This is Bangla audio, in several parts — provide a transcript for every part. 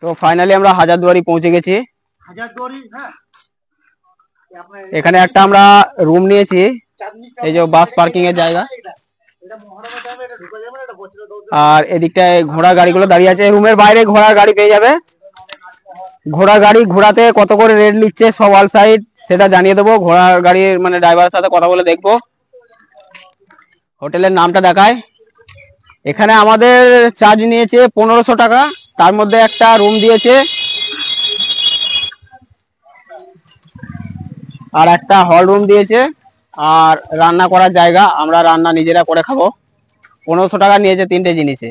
তো ফাইনালি আমরা হাজারদুয়ারি পৌঁছে গেছি। এখানে একটা আমরা রুম নিয়েছি, এই যে বাস পার্কিং এর জায়গা। আর এদিকটায় ঘোড়া গাড়িগুলো দাঁড়িয়ে আছে, রুমের বাইরে ঘোড়ার গাড়ি পেয়ে যাবে। ঘোড়ার গাড়ি ঘোড়াতে কত করে রেট নিচ্ছে সব অল সাইড সেটা জানিয়ে দেবো, ঘোড়ার গাড়ির মানে ড্রাইভারের সাথে কথা বলে দেখবো। হোটেলের নামটা দেখায়, এখানে আমাদের চার্জ নিয়েছে 1500 টাকা, তার মধ্যে একটা রুম দিয়েছে আর একটা হল রুম দিয়েছে আর রান্না করার জায়গা, আমরা রান্না নিজেরা করে খাবো। 1500 টাকা নিয়েছে তিনটে জিনিসে।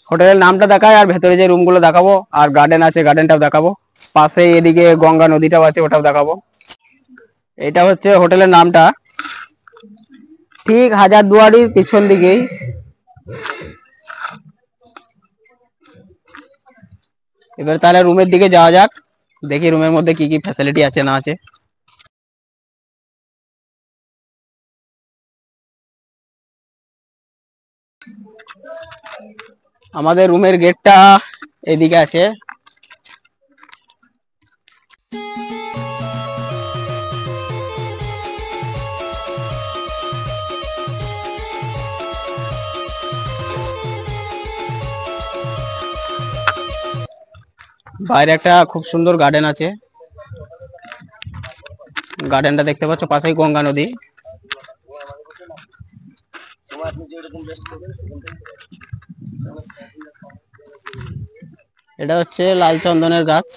হোটেলের নামটা দেখায় আর ভেতরে যে রুমগুলো দেখাবো, আর গার্ডেন আছে গার্ডেনটাও দেখাবো, পাশে এদিকে গঙ্গা নদীটাও আছে ওটাও দেখাবো। এটা হচ্ছে হোটেলের নামটা, ঠিক হাজারদুয়ারির পিছন দিকেই। এবার তাহলে রুমের দিকে যাওয়া যাক, দেখি রুমের মধ্যে কি কি ফ্যাসিলিটি আছে না আছে। আমাদের রুমের গেটটা এদিকে আছে। বাইরে একটা খুব সুন্দর গার্ডেন আছে, গার্ডেনটা দেখতে পাচ্ছ, পাশেই গঙ্গা নদী। এটা হচ্ছে লাল চন্দনের গাছ।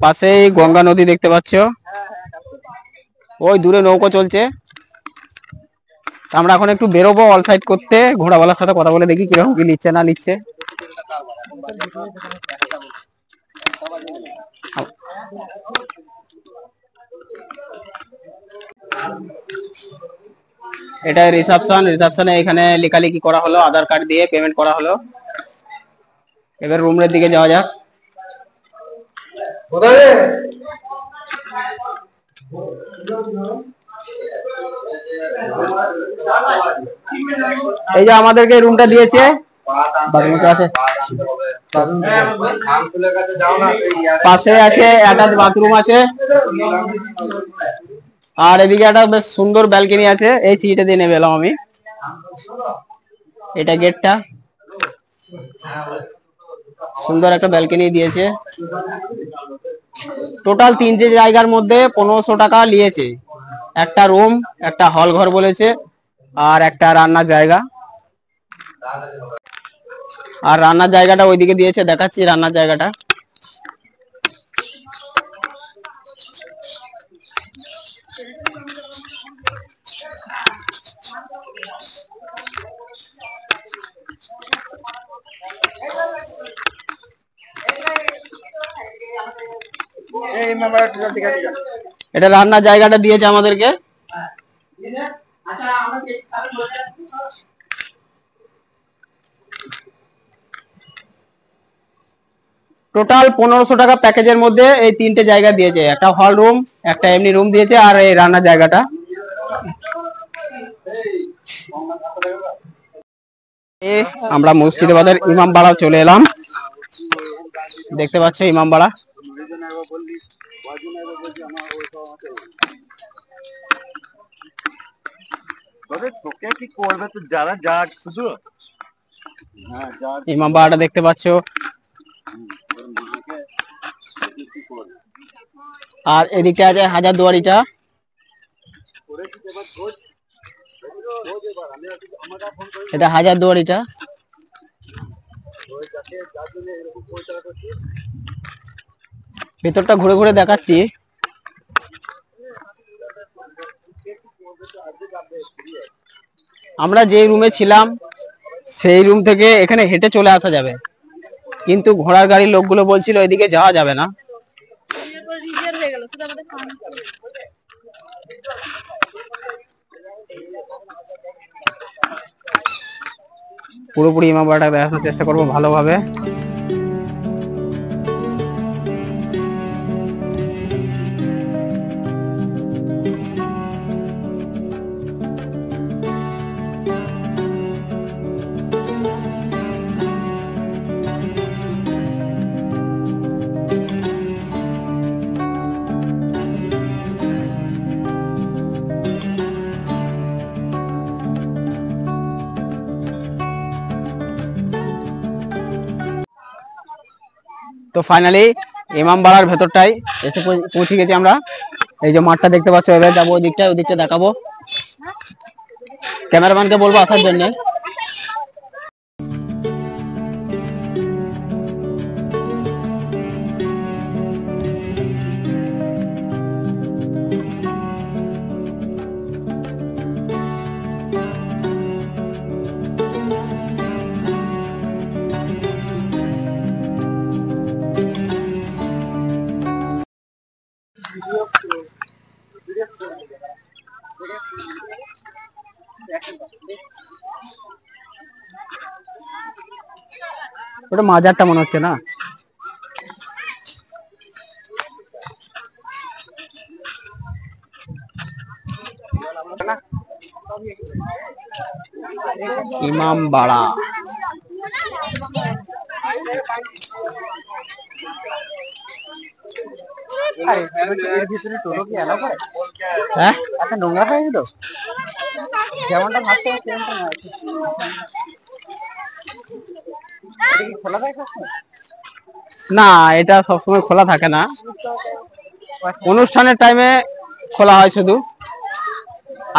পাশেই গঙ্গা নদী দেখতে পাচ্ছ, ওই দূরে নৌকো চলছে। আমরা এখন একটু বেরোবো অল সাইড করতে, ঘোড়াওয়ালার সাথে কথা বলে দেখি কিরকম কি নিচ্ছে না নিচ্ছে। এটা রিসেপশন, রিসেপশনে এখানে লেখালেখি করা হলো, আধার কার্ড দিয়ে পেমেন্ট করা হলো। এবার রুমের দিকে যাওয়া যাক। এই যে আমাদেরকে রুমটা দিয়েছে, আছে পাশে আছে অ্যাটাচ বাথরুম আছে, আর এদিকে একটা বেশ সুন্দর ব্যালকনি আছে, এই সিটে দিয়ে নেমে এলাম আমি। এটা গেটটা, সুন্দর একটা ব্যালকনি দিয়েছে। টোটাল 3টে জায়গার মধ্যে 1500 টাকা নিয়েছে, একটা রুম, একটা হল ঘর বলেছে, আর একটা রান্নার জায়গা। আর রান্নার জায়গাটা ওইদিকে দিয়েছে, দেখাচ্ছি রান্নার জায়গাটা। এটা রান্নার জায়গাটা দিয়েছে আমাদেরকে। টোটাল 1500 টাকা প্যাকেজের মধ্যে এই 3টে জায়গা দিয়েছে, একটা হল রুম, একটা এমনি রুম দিয়েছে, আর এই রান্নার জায়গাটা। আমরা মুর্শিদাবাদের ইমামবাড়া চলে এলাম, দেখতে পাচ্ছ ইমামবাড়া। ইমামবাড়াটা দেখতে পাচ্ছ, আর এদিকে আছে হাজারদুয়ারিটা। এটা হাজারদুয়ারিটা। ভেতরটা ঘুরে ঘুরে দেখাচ্ছি। আমরা যে রুমে ছিলাম সেই রুম থেকে এখানে হেঁটে চলে আসা যাবে, কিন্তু ঘোড়ার গাড়ির লোকগুলো বলছিল এদিকে যাওয়া যাবে না। পুরোপুরি ইমামবাড়াটা দেখানোর চেষ্টা করবো ভালোভাবে। তো ফাইনালি ইমামবাড়ার ভেতরটাই এসে পৌঁছে গেছি আমরা। এই যে মাঠটা দেখতে পাচ্ছ, এবার যাবো ওই দিকটা দেখাবো। ক্যামেরাম্যানকে বলবো আসার জন্য। ওটা মাজারটা মনে হচ্ছে না? ইমামবাড়া হ্যাঁ নোংরা হয়ে গেল যেমনটা ভাবতে না, এটা সবসময় খোলা থাকে না, অনুষ্ঠানের টাইমে খোলা হয় শুধু।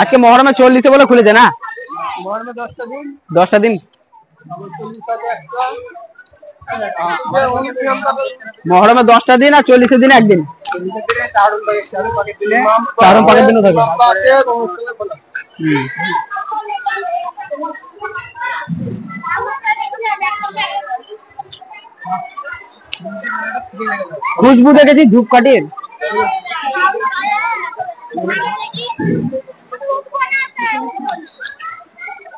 আজকে মহরমে 40 বলে খুলেছে না? মহরমে 10টা দিন। মহরমে 10টা দিন আর 40 দিন একদিন। চারণ পাকের দিনও থাকে। খুশবু দেখেছি ধূপকাঠির।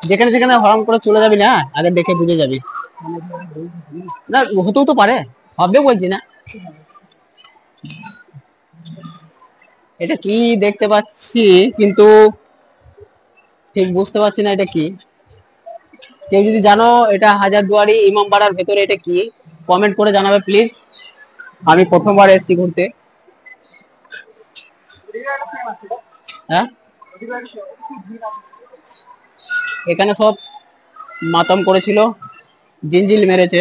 যেখানে যেখানে হরম করে চলে যাবি না, আগে দেখে বুঝে যাবি। না হতেও তো পারে, হবে বলছি না। এটা কি দেখতে পাচ্ছি কিন্তু ঠিক বুঝতে পারছি না এটা কি। কেউ যদি জানো এটা হাজারদুয়ারি ইমামবাড়ার ভেতরে এটা কি, কমেন্ট করে জানাবে প্লিজ। আমি প্রথমবার এসেছি ঘুরতে। হ্যাঁ, এখানে সব মাতম করেছিল, জিঞ্জিল মেরেছে,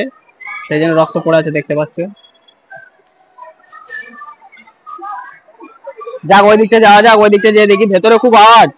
সেই জন্য রক্ত পড়ে আছে দেখতে পাচ্ছ। যাক ওই দিকটা যাওয়া যাক, ওই দিকটা যেয়ে দেখি, ভেতরে খুব আওয়াজ।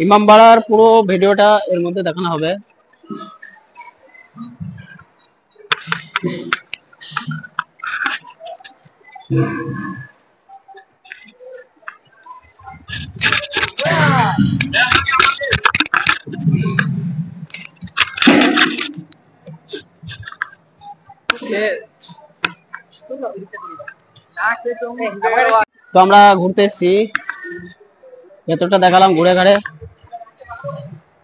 ইমামবাড়ার পুরো ভিডিওটা এর মধ্যে দেখানো হবে। তো আমরা ঘুরতে এসেছি, ভেতরটা দেখালাম ঘুরে ঘাড়ে।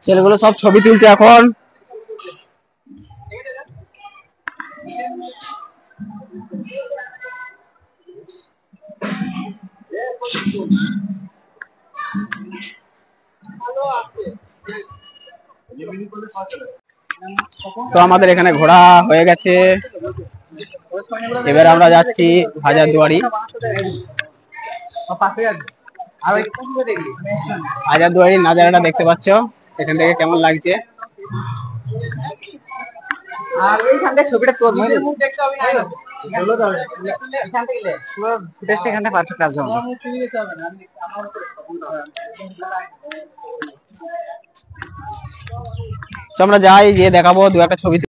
ছেলেগুলো সব ছবি তুলছে এখন। তো আমাদের এখানে ঘোরা হয়ে গেছে, এবার আমরা যাচ্ছি হাজারদুয়ারি। হাজারদুয়ারির নাজারাটা দেখতে পাচ্ছ, এখান থেকে কেমন লাগছে। আর এইখান থেকে ছবিটা তোর দেখতে হবে না, এখান থেকে পুরো ফুটেজটা এখান থেকে পারফেক্ট আসবে। আমরা যাই, গিয়ে দেখাবো, দু একটা ছবি।